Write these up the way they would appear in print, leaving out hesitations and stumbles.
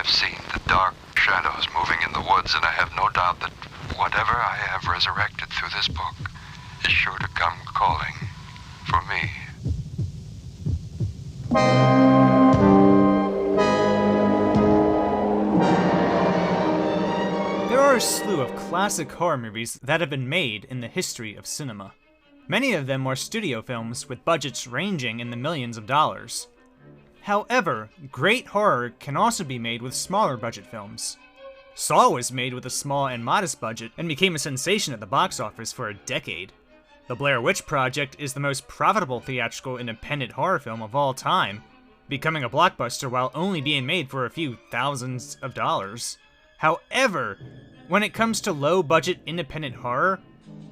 have seen the dark shadows moving in the woods, and I have no doubt that whatever I have resurrected through this book is sure to come calling for me. There are a slew of classic horror movies that have been made in the history of cinema. Many of them are studio films with budgets ranging in the millions of dollars. However, great horror can also be made with smaller budget films. Saw was made with a small and modest budget and became a sensation at the box office for a decade. The Blair Witch Project is the most profitable theatrical independent horror film of all time, becoming a blockbuster while only being made for a few thousands of dollars. However, when it comes to low-budget independent horror,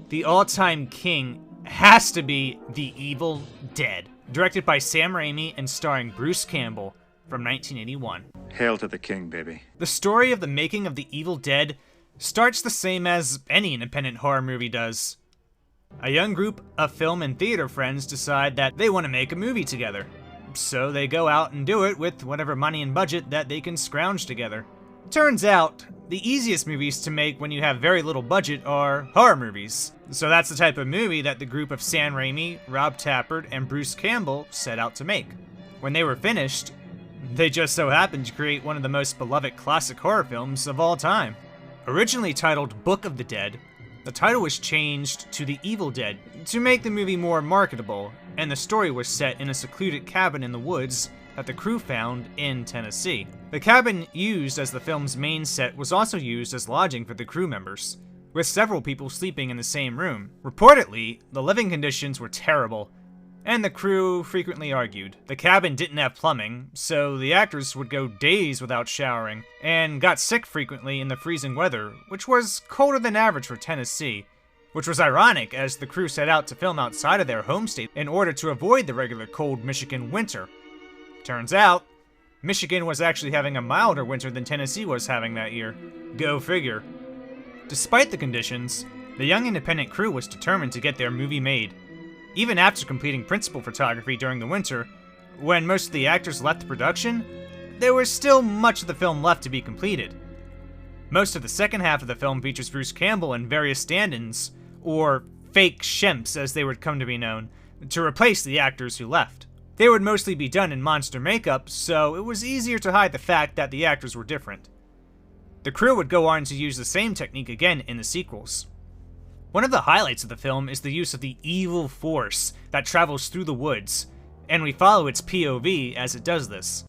the all-time king has to be The Evil Dead, directed by Sam Raimi and starring Bruce Campbell from 1981. Hail to the king, baby. The story of the making of The Evil Dead starts the same as any independent horror movie does. A young group of film and theater friends decide that they want to make a movie together. So they go out and do it with whatever money and budget that they can scrounge together. Turns out, the easiest movies to make when you have very little budget are horror movies. So that's the type of movie that the group of Sam Raimi, Rob Tapert, and Bruce Campbell set out to make. When they were finished, they just so happened to create one of the most beloved classic horror films of all time. Originally titled Book of the Dead, the title was changed to The Evil Dead to make the movie more marketable, and the story was set in a secluded cabin in the woods that the crew found in Tennessee. The cabin used as the film's main set was also used as lodging for the crew members, with several people sleeping in the same room. Reportedly, the living conditions were terrible, and the crew frequently argued. The cabin didn't have plumbing, so the actors would go days without showering, and got sick frequently in the freezing weather, which was colder than average for Tennessee, which was ironic as the crew set out to film outside of their home state in order to avoid the regular cold Michigan winter. Turns out, Michigan was actually having a milder winter than Tennessee was having that year. Go figure. Despite the conditions, the young independent crew was determined to get their movie made. Even after completing principal photography during the winter, when most of the actors left the production, there was still much of the film left to be completed. Most of the second half of the film features Bruce Campbell and various stand-ins, or fake shemps as they would come to be known, to replace the actors who left. They would mostly be done in monster makeup, so it was easier to hide the fact that the actors were different. The crew would go on to use the same technique again in the sequels. One of the highlights of the film is the use of the evil force that travels through the woods, and we follow its POV as it does this.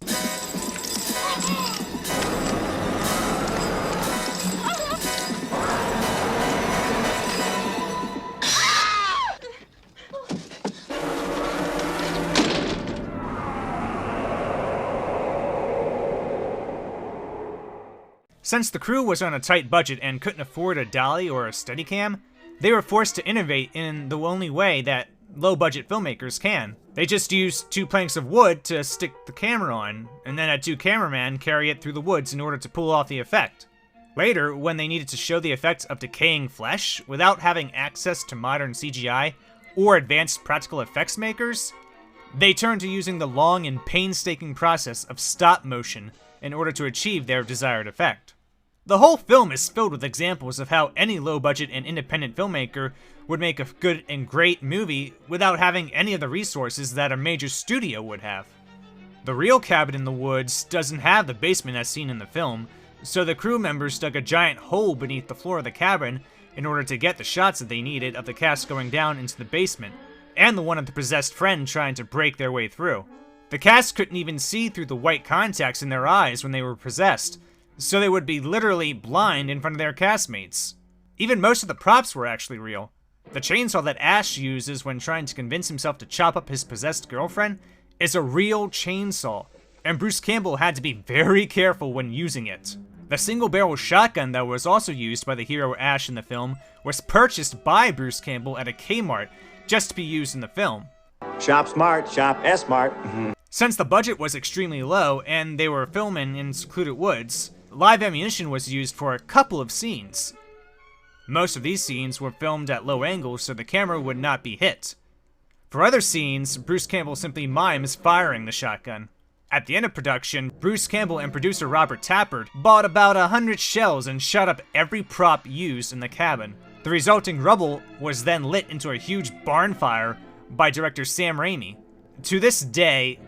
Since the crew was on a tight budget and couldn't afford a dolly or a Steadicam, they were forced to innovate in the only way that low-budget filmmakers can. They just used 2 planks of wood to stick the camera on, and then had 2 cameramen carry it through the woods in order to pull off the effect. Later, when they needed to show the effects of decaying flesh without having access to modern CGI or advanced practical effects makers, they turned to using the long and painstaking process of stop motion in order to achieve their desired effect. The whole film is filled with examples of how any low-budget and independent filmmaker would make a good and great movie without having any of the resources that a major studio would have. The real cabin in the woods doesn't have the basement as seen in the film, so the crew members dug a giant hole beneath the floor of the cabin in order to get the shots that they needed of the cast going down into the basement, and the one of the possessed friend trying to break their way through. The cast couldn't even see through the white contacts in their eyes when they were possessed, so they would be literally blind in front of their castmates. Even most of the props were actually real. The chainsaw that Ash uses when trying to convince himself to chop up his possessed girlfriend is a real chainsaw, and Bruce Campbell had to be very careful when using it. The single-barrel shotgun that was also used by the hero Ash in the film was purchased by Bruce Campbell at a Kmart just to be used in the film. Shop smart, shop S-smart. Since the budget was extremely low and they were filming in secluded woods, live ammunition was used for a couple of scenes. Most of these scenes were filmed at low angles so the camera would not be hit. For other scenes, Bruce Campbell simply mimes firing the shotgun. At the end of production, Bruce Campbell and producer Robert Tapert bought about 100 shells and shot up every prop used in the cabin. The resulting rubble was then lit into a huge barn fire by director Sam Raimi. To this day,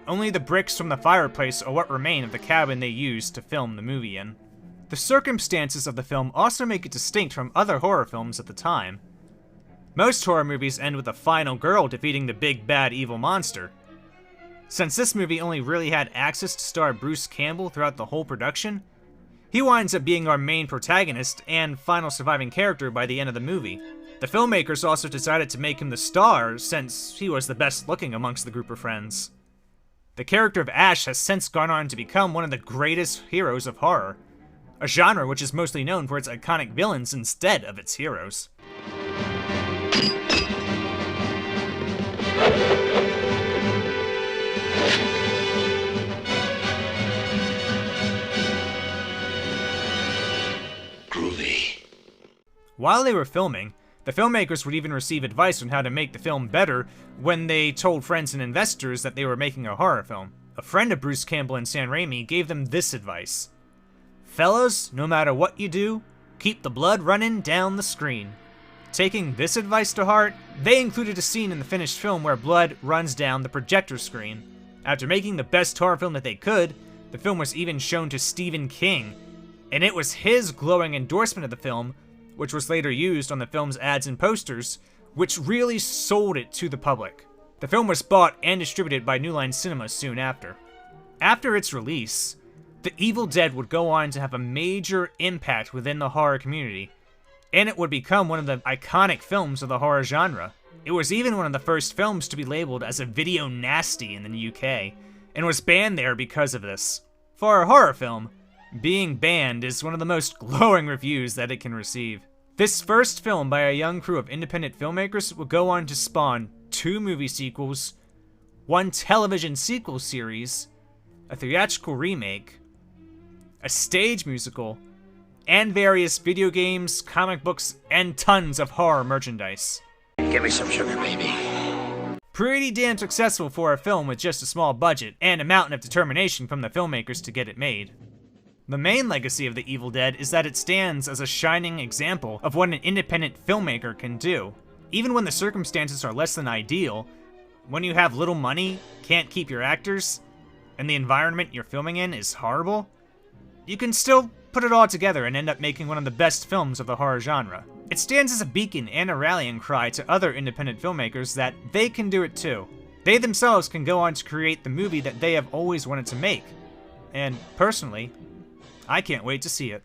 only the bricks from the fireplace are what remain of the cabin they used to film the movie in. The circumstances of the film also make it distinct from other horror films at the time. Most horror movies end with the final girl defeating the big bad evil monster. Since this movie only really had access to star Bruce Campbell throughout the whole production, he winds up being our main protagonist and final surviving character by the end of the movie. The filmmakers also decided to make him the star since he was the best looking amongst the group of friends. The character of Ash has since gone on to become one of the greatest heroes of horror, a genre which is mostly known for its iconic villains instead of its heroes. While they were filming, the filmmakers would even receive advice on how to make the film better when they told friends and investors that they were making a horror film. A friend of Bruce Campbell and Sam Raimi gave them this advice: "Fellas, no matter what you do, keep the blood running down the screen." Taking this advice to heart, they included a scene in the finished film where blood runs down the projector screen. After making the best horror film that they could, the film was even shown to Stephen King, and it was his glowing endorsement of the film, which was later used on the film's ads and posters, which really sold it to the public. The film was bought and distributed by New Line Cinema soon after. After its release, The Evil Dead would go on to have a major impact within the horror community, and it would become one of the iconic films of the horror genre. It was even one of the first films to be labeled as a video nasty in the UK, and was banned there because of this. For a horror film, being banned is one of the most glowing reviews that it can receive. This first film by a young crew of independent filmmakers would go on to spawn 2 movie sequels, 1 television sequel series, a theatrical remake, a stage musical, and various video games, comic books, and tons of horror merchandise. Give me some sugar, baby. Pretty damn successful for a film with just a small budget and a mountain of determination from the filmmakers to get it made. The main legacy of The Evil Dead is that it stands as a shining example of what an independent filmmaker can do. Even when the circumstances are less than ideal, when you have little money, can't keep your actors, and the environment you're filming in is horrible, you can still put it all together and end up making one of the best films of the horror genre. It stands as a beacon and a rallying cry to other independent filmmakers that they can do it too. They themselves can go on to create the movie that they have always wanted to make. And personally, I can't wait to see it.